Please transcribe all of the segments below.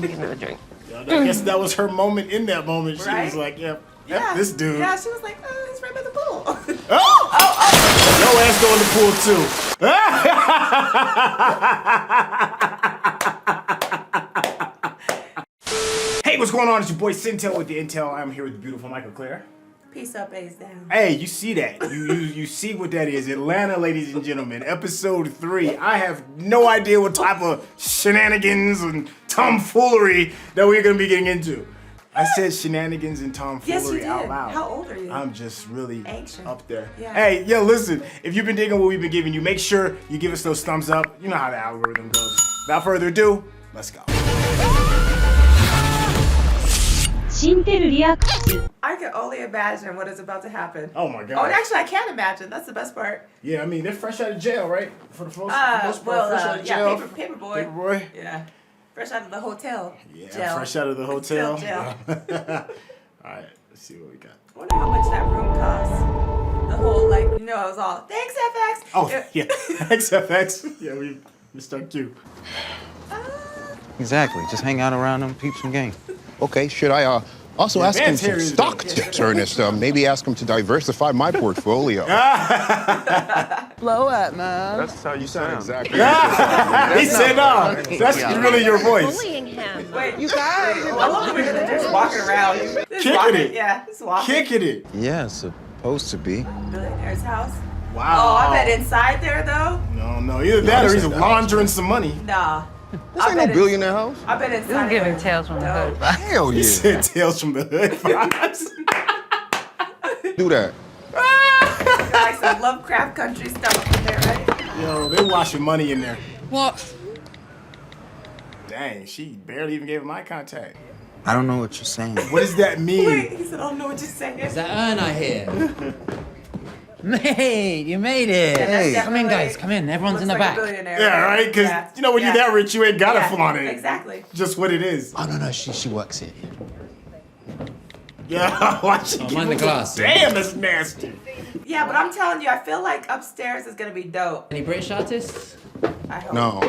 We can do a drink. I guess that was her moment in that moment. She was like, yeah, F this dude. Yeah, she was like, oh, he's right by the pool. Your ass go in the pool too. Hey, what's going on? It's your boy Sintel with the Intel. I'm here with the beautiful Michael Claire. Peace up, A's down. Hey, you see that? You see what that is? Atlanta, ladies and gentlemen, episode 3. I have no idea what type of shenanigans and tomfoolery that we're gonna be getting into. I said shenanigans and tomfoolery out loud. How old are you? I'm just really anxious. Up there. Yeah. Hey, yo, listen, if you've been digging what we've been giving you, make sure you give us those thumbs up. You know how the algorithm goes. Without further ado, let's go. I can only imagine what is about to happen. Oh my God. Oh, and actually, I can't imagine. That's the best part. Yeah, I mean, they're fresh out of jail, right? For the most part, fresh out of jail. Yeah, paper boy. Paper boy. Yeah. Fresh out of the hotel. Yeah, jail. fresh out of the hotel. Jail. All right, let's see what we got. I wonder how much that room costs. The whole, like, you know, it was all, thanks, FX. Oh, yeah. XFX. Yeah, we missed our cue. Exactly. Just hang out around them, peep some game. Okay, should I also ask him some stock tips, Ernest? Maybe ask him to diversify my portfolio. Blow up, man. That's how you sound. Exactly. He said, no. That's really your voice. Bullying him. Wait, you guys. I love the way that they're just walking around. Kicking it. Yeah, just walking. Kicking it. Yeah, it's supposed to be. Billionaire's house. Wow. Oh, I bet inside there, though. No. Either that or he's laundering some money. Nah. This ain't no billionaire house. I bet inside. You're giving tales from the hood. Hell He yeah. said Tales from the Hood vibes. Do that. Like some Lovecraft country stuff up in there, right? Yo, they washing money in there. What? Dang, she barely even gave him eye contact. I don't know what you're saying. What does that mean? Wait, he said, I don't know what you're saying. Is that Erna here? Mate, you made it. Yeah, that's Come in, definitely- guys. Come in. Everyone's in the Looks like back. a billionaire, Yeah, right? Because, you know, when you're that rich, you ain't got to flaunt it. Exactly. Just what it is. Oh no, she works here. Yeah, watch it. mind the glass. Damn, that's nasty. Yeah, but I'm telling you, I feel like upstairs is gonna be dope. Any British artists? I hope. No.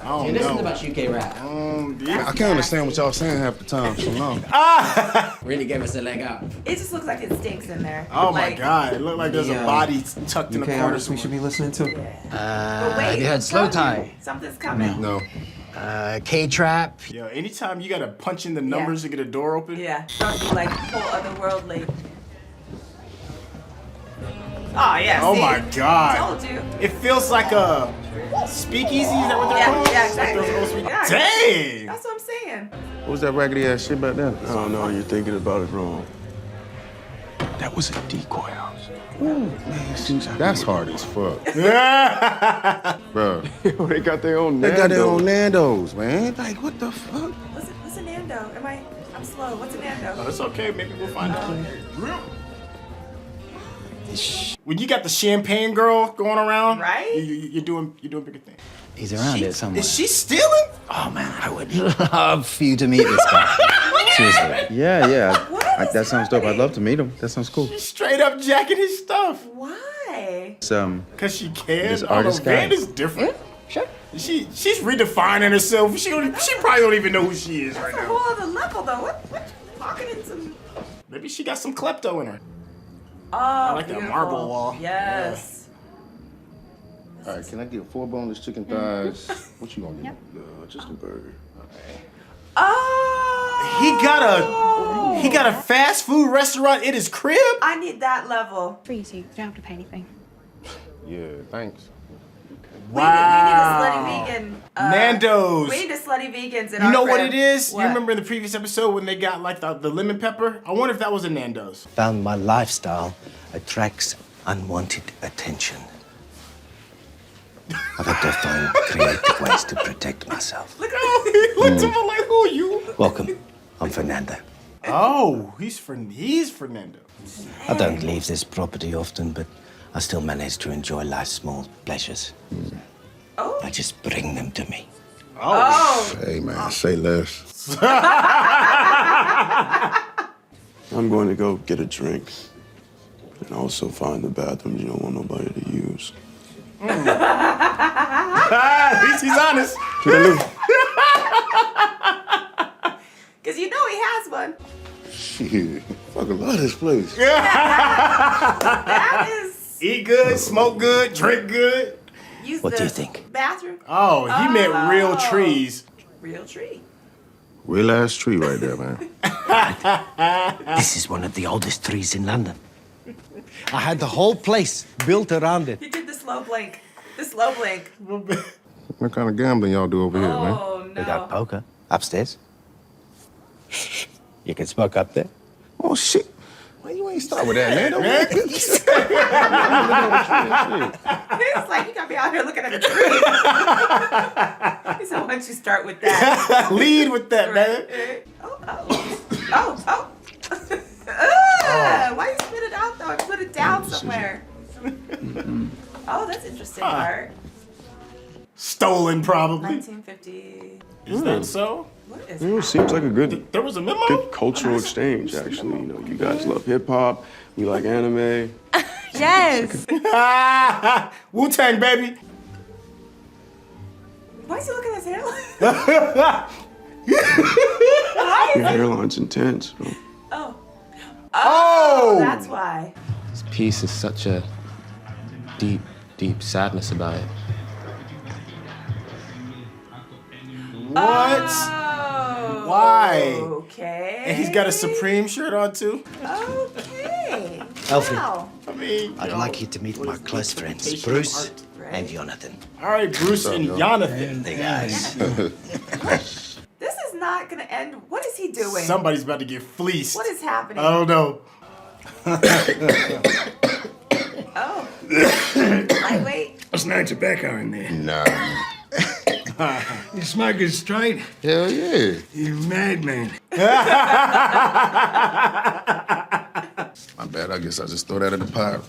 I don't You listen know. about UK rap. I can't understand what y'all saying half the time, so no. Really gave us a leg up. It just looks like it stinks in there. Oh my Like, God, it looked like there's a body tucked in the corner. artists we should be listening to? But wait, have you heard I'm Slow telling you, Tie? something's coming. No. K-Trap. Yo, anytime you gotta punch in the numbers to get a door open. Yeah, don't be like whole otherworldly. Oh yeah. Oh see? my God. Told you. It feels like a speakeasy. Is that what they're called? Yeah, exactly. Yeah. Dang. That's what I'm saying. What was that raggedy ass shit back there? I don't know, you're thinking about it wrong. That was a decoy house. Ooh, man, that's hard as fuck. Bro. They got their own They got their own Nando's. Nando's, man. Like, what the fuck? What's a Nando? I'm slow. What's a Nando? Oh, it's okay. Maybe we'll find out. When you got the champagne girl going around, Right? You're doing bigger things. He's around here somewhere. Is she stealing? Oh man, I would love for you to meet this guy. Seriously. Yeah. What is That sounds dope. I'd happening? love to meet him. That sounds cool. She's straight up jacking his stuff. Why? It's, Cause she can. This I don't artist know. guy. Van is different. Sure. She's redefining herself. She probably don't even know who she is right That's a now. whole other level though. What talking in some? Maybe she got some klepto in her. Oh, I like that beautiful. marble wall. Yes. All right, can I get 4 boneless chicken thighs? What you gonna get? Just a burger. Oh. He got a fast food restaurant in his crib. I need that level. Free, so you don't have to pay anything. Yeah, thanks. We need a slutty vegan. Nando's. We need a slutty vegans in You our know what crib. it is? What? You remember in the previous episode when they got like the lemon pepper? I wonder if that was a Nando's. Found my lifestyle attracts unwanted attention. I've had to find creative ways to protect myself. Look at him. He looked at him like, who are you? Welcome, I'm Fernando. Oh, he's Fernando. I don't leave this property often, but I still manage to enjoy life's small pleasures. Oh. I just bring them to me. Oh. Hey, man, say less. I'm going to go get a drink. And also find the bathrooms you don't want nobody to use. At least he's honest. Shit, fucking love this place. That is. Eat good, smoke good, drink good. Use What the do you think? Bathroom. Oh, he meant real trees. Real tree. Real ass tree right there, man. This is one of the oldest trees in London. I had the whole place built around it. He did the slow blink. The slow blink. What kind of gambling y'all do over here, man? Oh We got no. poker upstairs. You can smoke up there. Oh shit. Why you ain't start with that, man? Don't It's like you gotta be out here looking at the tree. He said, why don't you start with that? Lead with that, man. Oh. Why you spit it out though? Put it down somewhere. Oh, that's interesting art. Stolen, probably. 1950. Is that so? What is It seems like a good There was a memo? good cultural exchange, actually. You know, you guys love hip hop, we like anime. Yes. Wu-Tang, baby. Why is he looking at his hairline? Your hairline's intense, bro. Oh, that's why. This piece is such a deep, deep sadness about it. What? Oh. Why? Okay. And he's got a Supreme shirt on, too? Okay. Alfred. Wow. I mean, I'd like you to meet my close friends, Bruce and Jonathan. All right, Bruce and Jonathan. The guys. This is not gonna end. What is he doing? Somebody's about to get fleeced. What is happening? I don't know. Oh. Lightweight. There's no tobacco in there. Nah. You smoking straight? Hell yeah. You madman. My bad, I guess I just throw that in the pile.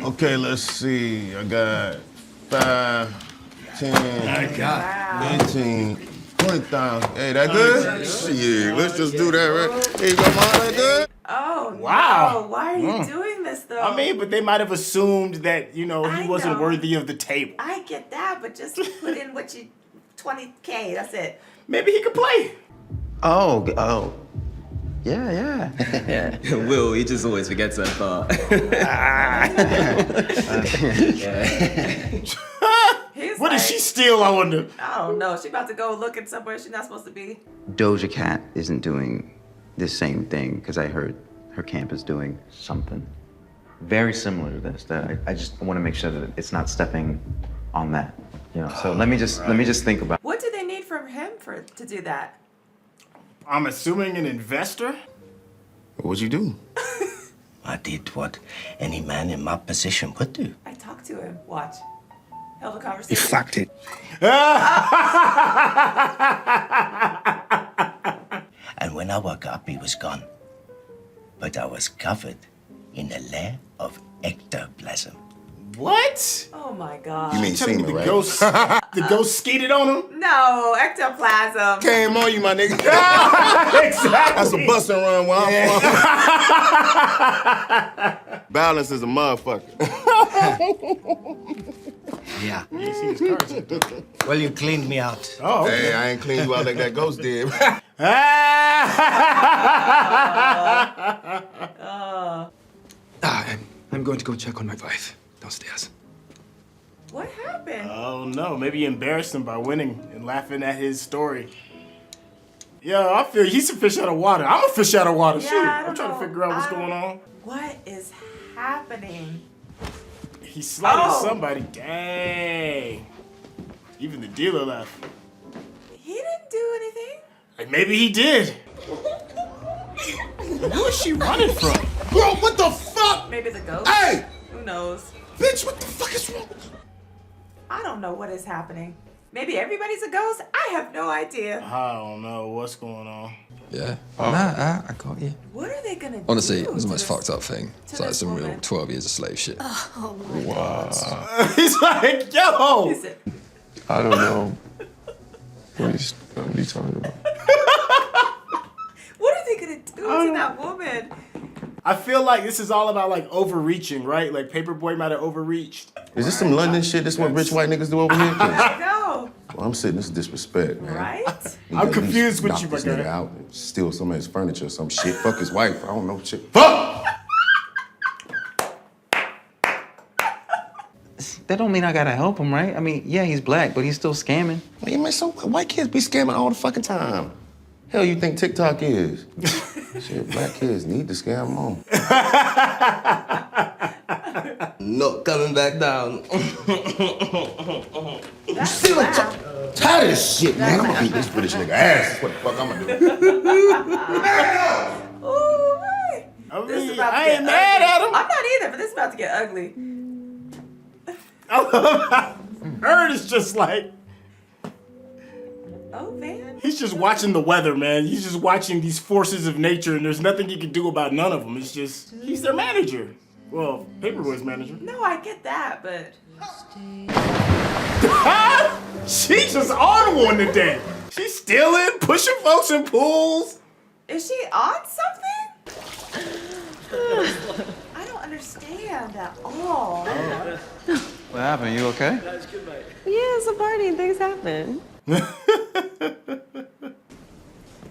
Okay, let's see. I got 5, 10, 15, 20,000. Hey, that good? Shit, let's just do that, right? Here you go, Mom, that good? Oh, Wow. no. Why are you doing this, though? I mean, but they might have assumed that, he I wasn't know. worthy of the table. I get that, but just put in what you... 20K, that's it. Maybe he could play. Oh. Yeah. Will, he just always forgets that part. He's What like, did she steal, I wonder? I don't know. She about to go looking somewhere she's not supposed to be. Doja Cat isn't doing the same thing because I heard her camp is doing something very similar to this. That I just want to make sure that it's not stepping on that. So let me just think about. What do they need from him to do that? I'm assuming an investor? What'd you do? I did what any man in my position would do. I talked to him. Watch. Held a You conversation. fucked it. And when I woke up, he was gone. But I was covered in a layer of ectoplasm. What? Oh my God. You mean Telling me semen, the right? ghost, the ghost skeeted on him? No, ectoplasm. Came on you, my nigga. Exactly. That's a bust and run where I'm from. Balance is a motherfucker. Yeah. Well, you cleaned me out. Oh, Hey, I ain't clean you out like that ghost did. I'm going to go check on my wife downstairs. What happened? Oh no, maybe you embarrassed him by winning and laughing at his story. Yo, I feel he's a fish out of water. I'm a fish out of water. Yeah, Shoot, I don't I'm trying know. to figure out what's going on. What is happening? He slighted Oh. somebody. Dang. Even the dealer left. He didn't do anything. Like, maybe he did. Who is she running from? Bro, what the fuck? Maybe the ghost. Hey! Who knows? Bitch, what the fuck is wrong with you? I don't know what is happening. Maybe everybody's a ghost. I have no idea. I don't know what's going on. Yeah. Nah, I got you. What are they gonna Honestly, do? it was the most to fucked this- up thing. It's to like this some real woman? 12 years of slave shit. He's like, yo. Is it? I don't know. What are you talking about? What are they gonna do to that woman? I feel like this is all about like overreaching, right? Like Paperboy might have overreached. Is this some London shit? This what rich white niggas do over here? I know. Well, I'm sitting. This is disrespect, man. Right? I'm confused with you, my my guy. guy. Out and steal some of his furniture or some shit. Fuck his wife. I don't know shit. Fuck! That don't mean I gotta help him, right? I mean, yeah, he's black, but he's still scamming. Man, so white kids be scamming all the fucking time. Hell, you think TikTok is? Shit, black kids need to scam them on. Not coming back down. You still tired of this shit, man. I'm gonna beat this British nigga ass. That's what the fuck I'm gonna do. Ooh, right. I This is mean, about to I get ain't mad ugly. at him. I'm not either, but this is about to get ugly. Erd is just like, Oh, man. he's just watching the weather, man. He's just watching these forces of nature, and there's nothing he can do about none of them. It's just, he's their manager. Well, Paperboy's manager. No, I get that, but She's just on one today. She's stealing, pushing folks in pools. is she on something? I don't understand at all. What happened? You okay? Yeah, it's a party and things happen.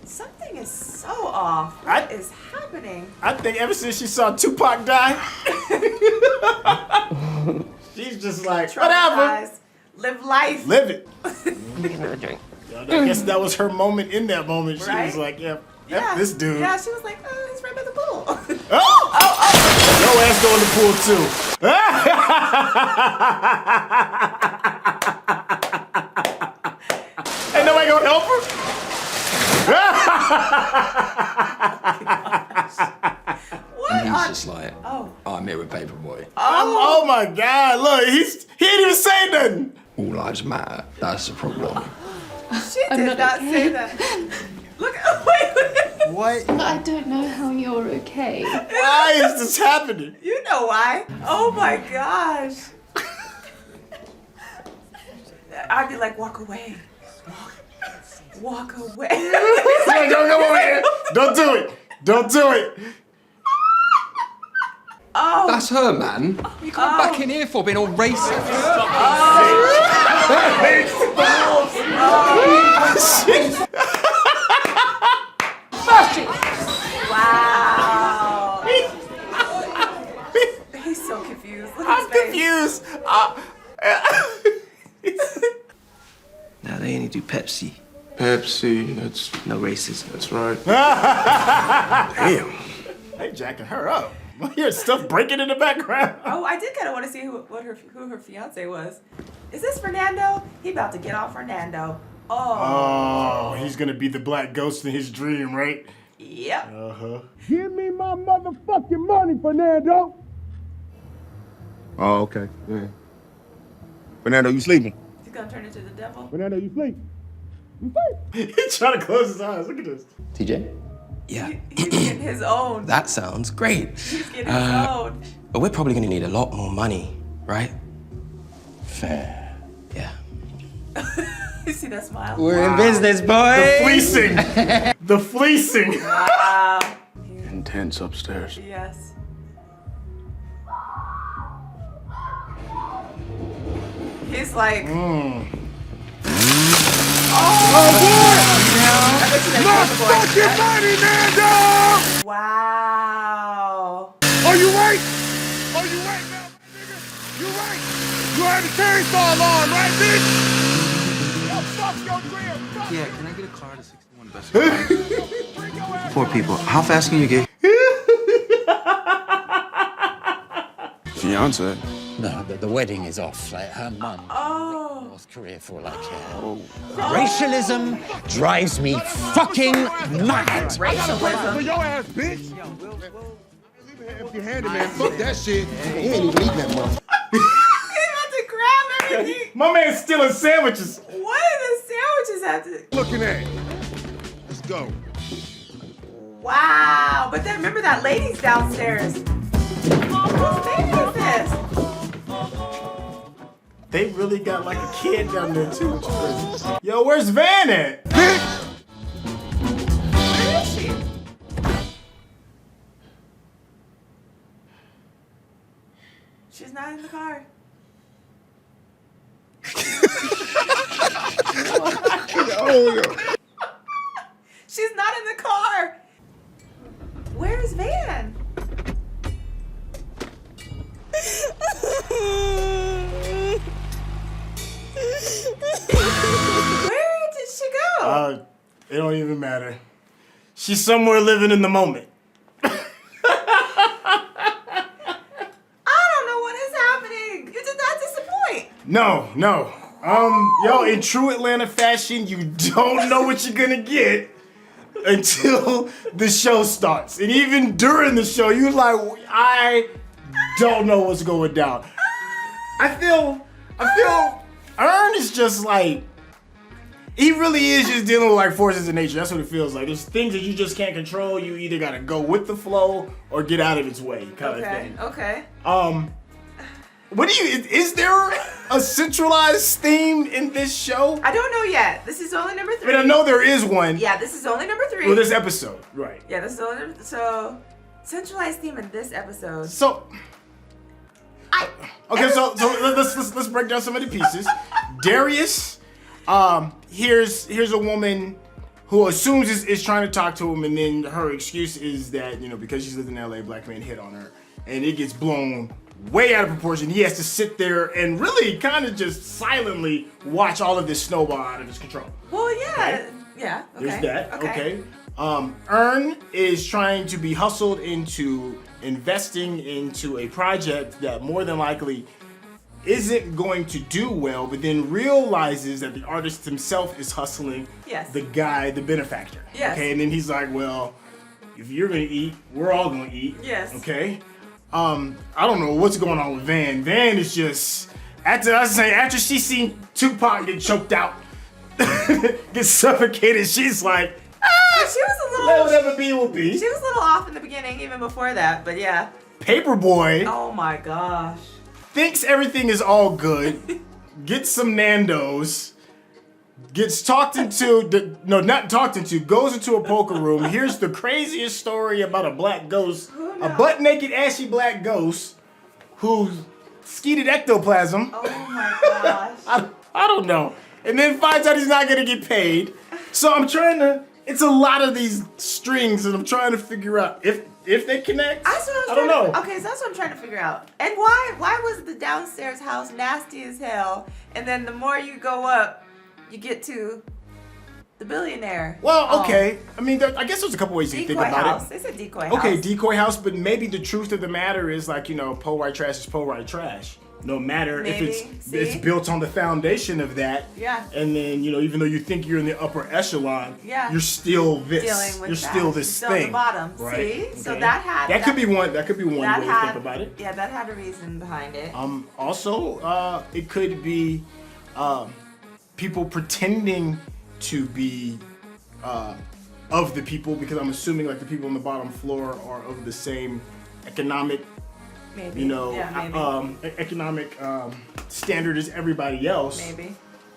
Something is so off. What is happening? I think ever since she saw Tupac die, she's just like, whatever. Traumatized. Live life. Live it. Another drink. I guess that was her moment in that moment. She Right? was like, yeah, F this dude. Yeah, she was like, oh, he's right by the pool. Oh! Your ass go in the pool too. Ain't nobody gonna help her? What? He's just like, I'm here with Paperboy. Oh my God! Look, he ain't even say nothing. All lives matter. That's the problem. She did not say that. Look, wait. What? I don't know how you're okay. Why is this happening? You know why? Oh my gosh. I'd be like, walk away. Walk away. Don't come over here. Don't do it. Don't do it. Oh. That's her, man. You come back in here for being all racist. Wow. He's so confused. Look at his face. Confused. Now they only do Pepsi. Pepsi, that's No racism. that's right. Damn. They jacking her up. I hear stuff breaking in the background. Oh, I did kind of want to see who her fiance was. Is this Fernando? He about to get on Fernando. Oh, he's gonna be the black ghost in his dream, right? Yep. Uh-huh. Give me my motherfucking money, Fernando. Oh, okay. Yeah. Fernando, you sleeping? He's gonna turn into the devil. Fernando, you sleep? He's trying to close his eyes. Look at this. TJ? Yeah. He's getting his own. That sounds great. He's getting his own. But we're probably gonna need a lot more money, right? Fair. Yeah. You see that smile? We're in business, boy. The fleecing. The fleecing. Wow. Intense upstairs. Yes. He's like. Motherfucking money, Nando! Wow. Are you right? Are you right now, nigga? You right. You had the chainsaw alarm, right, bitch? Yo, fuck your dream. Fuck Yeah, can I get a car to 61 Best? Poor people. How fast can you get? Fiance. No, the wedding is off. Like, her mum. Oh. North Korea for like racialism drives me fucking mad. For your ass, bitch. Empty-handed, man. Fuck that shit. He ain't even eating that motherfucker. He's about to grab everything. My man's stealing sandwiches. What do the sandwiches have to? Looking at. Let's go. Wow. But then remember that lady's downstairs. Whose baby is this? They really got like a kid down there too. Which is crazy. Yo, where's Van at? Where is she? She's not in the car. She's not in the car. Where's Van? Where did she go? It don't even matter. She's somewhere living in the moment. I don't know what is happening. You did not disappoint. No. Yo, in true Atlanta fashion, you don't know what you're gonna get until the show starts. And even during the show, you're like, I don't know what's going down. I feel Ern is just like, he really is just dealing with like forces of nature. That's what it feels like. There's things that you just can't control. You either gotta go with the flow or get out of its way, kind of thing. Okay. What do you? Is there a centralized theme in this show? I don't know yet. This is only number 3. But I know there is one. Yeah, this is only number 3. Well, this episode, right? Yeah, this is only so centralized theme in this episode. So. Okay, so let's break down some of the pieces. Darius, here's a woman who assumes is trying to talk to him, and then her excuse is that, you know, because she's lived in LA, a black man hit on her, and it gets blown way out of proportion. He has to sit there and really kind of just silently watch all of this snowball out of his control. Well, yeah, okay? Yeah. Okay. There's that. Okay. Ern is trying to be hustled into investing into a project that more than likely isn't going to do well, but then realizes that the artist himself is hustling the guy, the benefactor. Yes. Okay, and then he's like, well, if you're gonna eat, we're all gonna eat. Yes. Okay. I don't know what's going on with Van. Van is just, after she seen Tupac get choked out, get suffocated, she's like, she was a little. Let whatever be will be. She was a little off in the beginning, even before that. But yeah. Paperboy. Oh my gosh. Thinks everything is all good. Gets some Nando's. Gets talked into. Not talked into. Goes into a poker room. Here's the craziest story about a black ghost. A butt naked, ashy black ghost who skeeted ectoplasm. Oh my gosh. I don't know. And then finds out he's not gonna get paid. So I'm trying to. It's a lot of these strings, and I'm trying to figure out if they connect. I don't know. Okay, so that's what I'm trying to figure out. And why was the downstairs house nasty as hell? And then the more you go up, you get to the billionaire. Well, okay. I mean, I guess there's a couple ways you think about house. it. They said decoy house. Okay, decoy house, but maybe the truth of the matter is like, you know, po white trash is po white trash. No matter maybe. if it's built on the foundation of that. Yeah. And then, you know, even though you think you're in the upper echelon, yeah. you're still this. You're still this still thing. At the bottom. Right? See? Okay. So that could be one way to think about it. Yeah, that had a reason behind it. Also, it could be people pretending to be of the people, because I'm assuming like the people on the bottom floor are of the same economic maybe. You know, economic standard as everybody else. Maybe.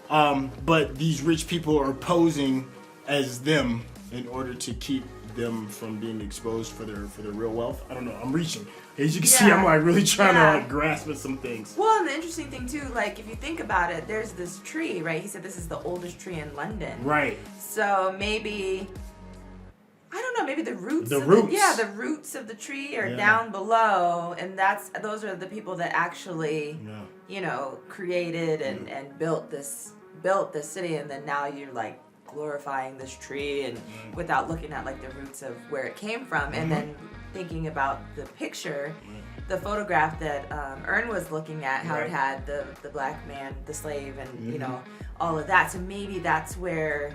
But these rich people are posing as them in order to keep them from being exposed for their real wealth. I don't know. I'm reaching. As you can see, I'm like really trying to like grasp at some things. Well, and the interesting thing too, like if you think about it, there's this tree, right? He said this is the oldest tree in London. Right. So maybe, I don't know, maybe the roots. The roots of the tree are down below, and those are the people that actually, you know, created and built this city, and then now you're like glorifying this tree and without looking at like the roots of where it came from, and then thinking about the picture, the photograph that Ern was looking at, how it had the black man, the slave, and you know, all of that. So maybe that's where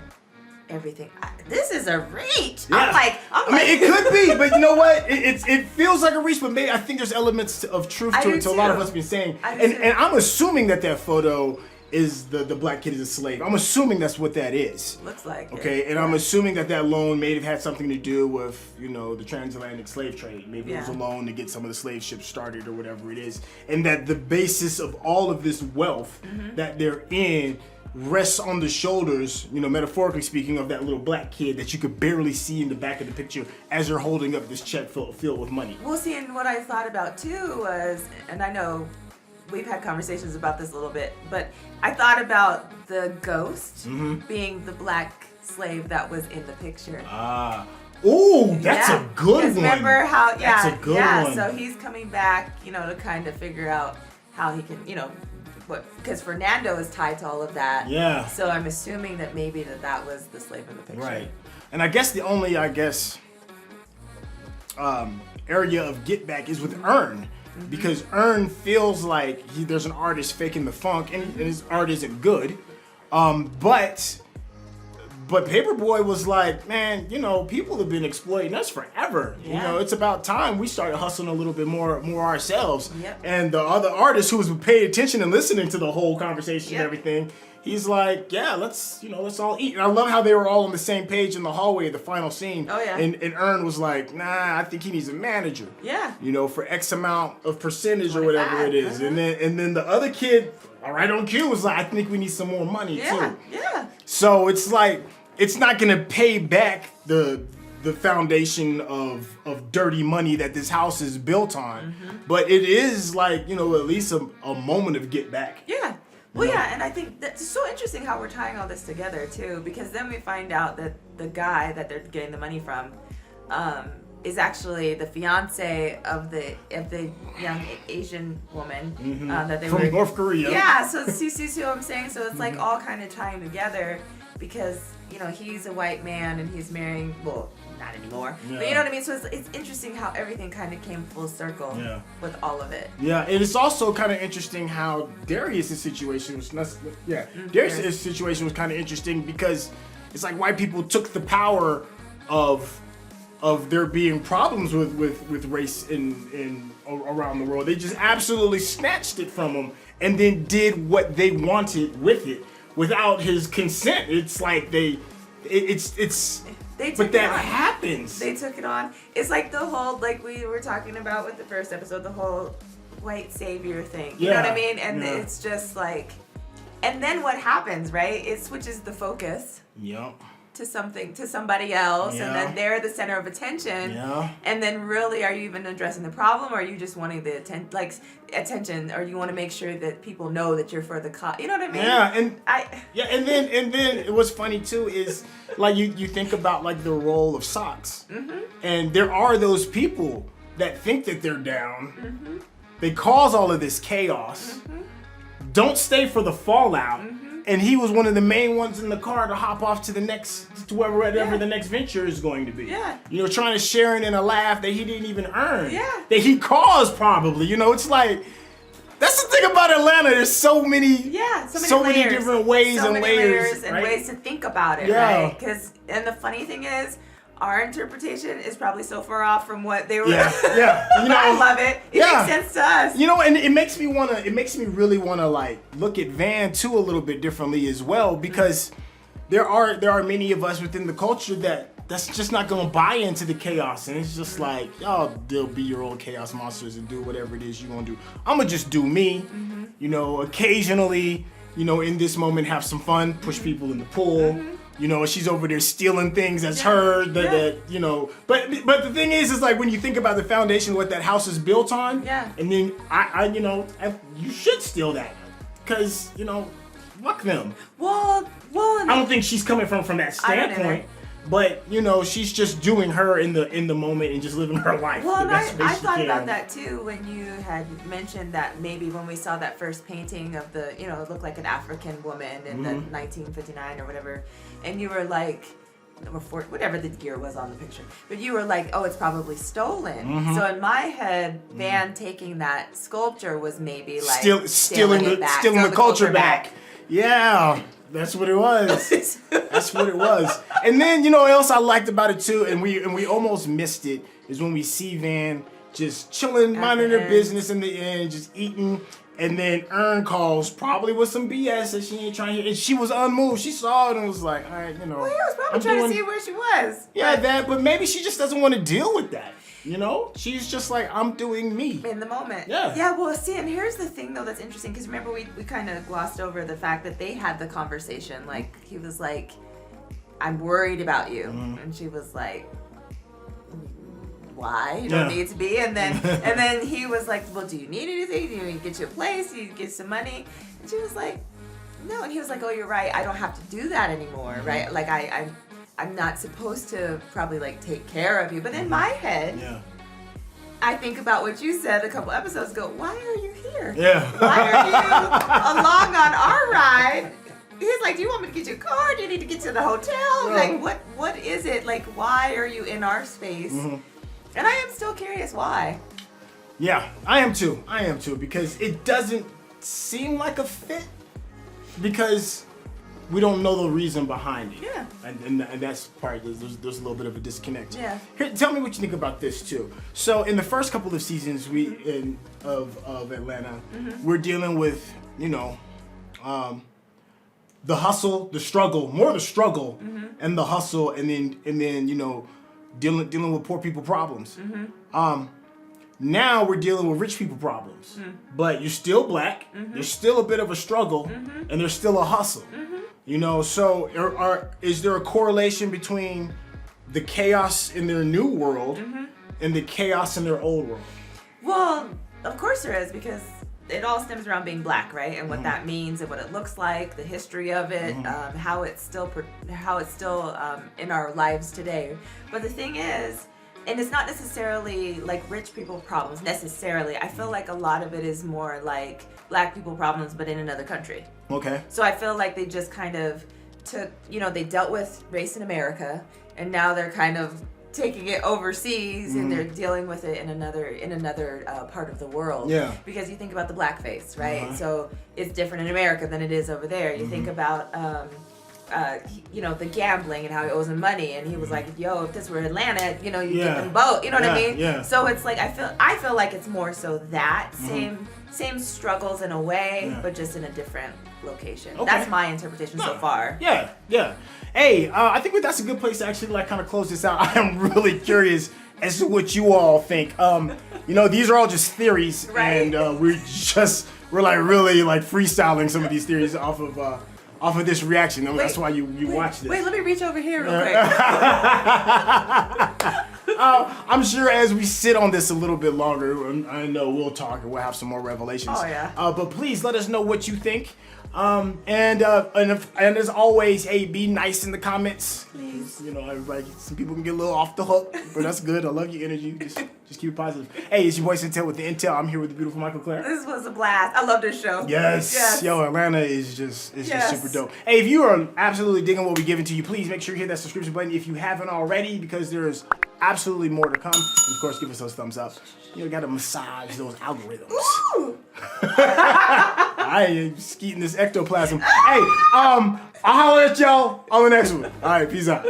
everything. This is a reach. Yeah. I mean, it could be, but you know what? It feels like a reach, but maybe I think there's elements of truth to it. To a lot of us been saying, and I'm assuming that photo is the black kid is a slave. I'm assuming that's what that is. Looks like okay, and I'm assuming that loan may have had something to do with, you know, the transatlantic slave trade. Maybe it was a loan to get some of the slave ships started or whatever it is, and that the basis of all of this wealth that they're in rests on the shoulders, you know, metaphorically speaking, of that little black kid that you could barely see in the back of the picture as they're holding up this check filled with money. Well, see, and what I thought about too was, and I know we've had conversations about this a little bit, but I thought about the ghost being the black slave that was in the picture. Ooh, that's a good one. Remember how? Yeah, that's a good one. So he's coming back, you know, to kind of figure out how he can, you know, because Fernando is tied to all of that. Yeah. So I'm assuming that maybe that was the slave in the picture. Right. And I guess the only, area of get back is with Earn. Because Earn feels like there's an artist faking the funk, and his art isn't good. But Paperboy was like, man, you know, people have been exploiting us forever. Yeah. You know, it's about time we started hustling a little bit more ourselves. Yep. And the other artist who was paying attention and listening to the whole conversation and everything, he's like, yeah, let's all eat. And I love how they were all on the same page in the hallway of the final scene. Oh, yeah. And Earn was like, nah, I think he needs a manager. Yeah. You know, for X amount of percentage or whatever it is. And then the other kid, all right on cue, was like, I think we need some more money too. Yeah. So it's like, it's not gonna pay back the foundation of dirty money that this house is built on, but it is like, you know, at least a moment of get back. Yeah. Well, yeah, and I think that's so interesting how we're tying all this together too, because then we find out that the guy that they're getting the money from is actually the fiance of the young Asian woman that they from were North Korea. Yeah. So you see what I'm saying? So it's like all kind of tying together because, you know, he's a white man and he's marrying, well, not anymore. Yeah. But you know what I mean? So it's interesting how everything kind of came full circle with all of it. Yeah, and it's also kind of interesting how Darius' situation was. Darius' situation was kind of interesting because it's like white people took the power of there being problems with race in around the world. They just absolutely snatched it from him and then did what they wanted with it without his consent. It's like They took that happens. They took it on. It's like the whole, like we were talking about with the first episode, the whole white savior thing. You know what I mean? And it's just like, and then what happens, right? It switches the focus. Yep. To somebody else, and then they're the center of attention. Yeah. And then really, are you even addressing the problem, or are you just wanting the attention, or you want to make sure that people know that you're for the cause? You know what I mean? Yeah, and then what's funny too is like you think about like the role of socks, and there are those people that think that they're down. They cause all of this chaos. Don't stay for the fallout. And he was one of the main ones in the car to hop off to the next, to whatever the next venture is going to be. Yeah. You know, trying to share in a laugh that he didn't even earn. Yeah. That he caused probably. You know, it's like, that's the thing about Atlanta. There's so many, so many different ways so and many layers and right? ways to think about it, Yeah. right? And the funny thing is, our interpretation is probably so far off from what they were. Yeah. You know, I love it. It makes sense to us. You know, and it makes me really wanna like look at Van too a little bit differently as well, because there are many of us within the culture that's just not gonna buy into the chaos, and it's just like, y'all they'll be your own chaos monsters and do whatever it is you're gonna do. I'm gonna just do me. You know, occasionally, you know, in this moment have some fun, push people in the pool. You know, she's over there stealing things that's her, that you know. But the thing is like when you think about the foundation, what that house is built on, and then you should steal that, because you know, fuck them. Well, I don't think she's coming from that standpoint. But you know, she's just doing her in the moment and just living her life. Well, and I thought about that too when you had mentioned that maybe when we saw that first painting of the, you know, it looked like an African woman in the 1959 or whatever, and you were like, or whatever the year was on the picture, but you were like, oh, it's probably stolen. So in my head, Van taking that sculpture was maybe like stealing the culture back. Yeah. That's what it was. That's what it was. And then, you know what else I liked about it too, and we almost missed it, is when we see Van just chilling, minding her business in the end, just eating, and then Earn calls, probably with some BS that she ain't trying to hear, and she was unmoved. She saw it and was like, all right, you know. Well, he was probably trying to see where she was. Yeah, but maybe she just doesn't want to deal with that. You know, she's just like, I'm doing me. In the moment. Yeah. Yeah, well, see, and here's the thing, though, that's interesting, because remember we kind of glossed over the fact that they had the conversation. Like, he was like, I'm worried about you. And she was like, why? You don't need to be. And then he was like, well, do you need anything? Do you need to get you a place? Do you need to get some money? And she was like, no. And he was like, oh, you're right. I don't have to do that anymore, right? Like I'm not supposed to probably like take care of you. But in my head, I think about what you said a couple episodes ago. Why are you here? Yeah. Why are you along on our ride? He's like, do you want me to get you a car? Do you need to get to the hotel? Like, what is it? Like, why are you in our space? And I am still curious why. Yeah, I am too. Because it doesn't seem like a fit because we don't know the reason behind it. Yeah. And that's part, there's a little bit of a disconnect. Yeah. Here, tell me what you think about this too. So in the first couple of seasons of Atlanta, we're dealing with, you know, the hustle, the struggle, more the struggle and the hustle, and then you know, dealing with poor people problems. Now we're dealing with rich people problems, but you're still black. There's still a bit of a struggle, and there's still a hustle. You know, so is there a correlation between the chaos in their new world and the chaos in their old world? Well, of course there is, because it all stems around being black, right? And what that means and what it looks like, the history of it, how it's still in our lives today. But the thing is, and it's not necessarily like rich people problems necessarily. I feel like a lot of it is more like black people problems, but in another country. Okay. So I feel like they just kind of took, you know, they dealt with race in America, and now they're kind of taking it overseas and they're dealing with it in another part of the world. Yeah. Because you think about the blackface, right? So it's different in America than it is over there. You think about you know, the gambling and how he owes him money, and he was like, yo, if this were Atlanta, you know, you get them both. You know what I mean? Yeah. So it's like I feel like it's more so that same struggles in a way, but just in a different location. Okay. That's my interpretation so far. Yeah, yeah. Hey, I think that's a good place to actually like kind of close this out. I am really curious as to what you all think. You know, these are all just theories, and we're like really like freestyling some of these theories off of this reaction. I mean, that's why you watch this. Wait, let me reach over here real quick. I'm sure as we sit on this a little bit longer, I know we'll talk and we'll have some more revelations. Oh yeah. But please let us know what you think. And as always, hey, be nice in the comments. Please. You know, everybody, some people can get a little off the hook, but that's good. I love your energy. Just keep it positive. Hey, it's your boy Centel with the Intel. I'm here with the beautiful Michael Claire. This was a blast. I love this show. Yes. Yo, Atlanta is just super dope. Hey, if you are absolutely digging what we're giving to you, please make sure you hit that subscription button if you haven't already, because there's absolutely more to come. And of course, give us those thumbs up. You gotta massage those algorithms. Ooh. I am just eating this ectoplasm. Hey, I'll holler at y'all on the next one. All right, peace out.